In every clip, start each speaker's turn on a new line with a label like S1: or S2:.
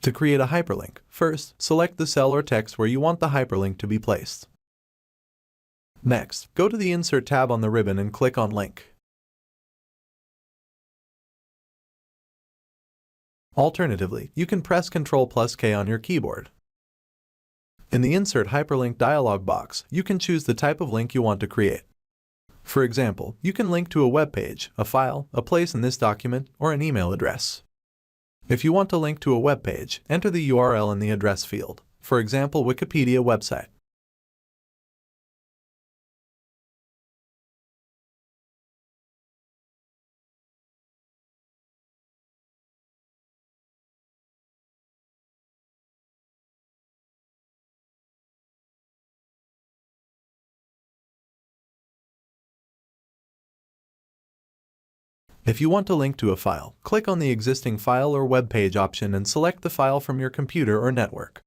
S1: To create a hyperlink, first, select the cell or text where you want the hyperlink to be placed. Next, go to the Insert tab on the ribbon and click on Link. Alternatively, you can press Ctrl+K on your keyboard. In the Insert Hyperlink dialog box, you can choose the type of link you want to create. For example, you can link to a web page, a file, a place in this document, or an email address. If you want to link to a web page, enter the URL in the address field, for example, Wikipedia website. If you want to link to a file, click on the existing file or web page option and select the file from your computer or network.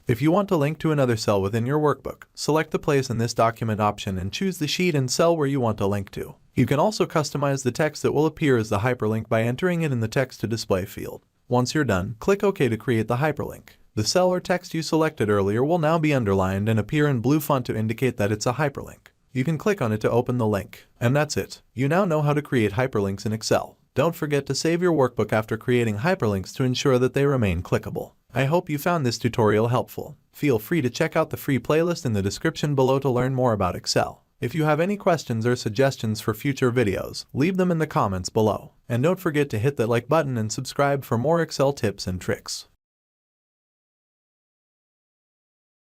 S1: If you want to link to another cell within your workbook, select the Place in this document option and choose the sheet and cell where you want to link to. You can also customize the text that will appear as the hyperlink by entering it in the Text to Display field. Once you're done, click OK to create the hyperlink. The cell or text you selected earlier will now be underlined and appear in blue font to indicate that it's a hyperlink. You can click on it to open the link. And that's it. You now know how to create hyperlinks in Excel. Don't forget to save your workbook after creating hyperlinks to ensure that they remain clickable. I hope you found this tutorial helpful. Feel free to check out the free playlist in the description below to learn more about Excel. If you have any questions or suggestions for future videos, leave them in the comments below. And don't forget to hit that like button and subscribe for more Excel tips and tricks.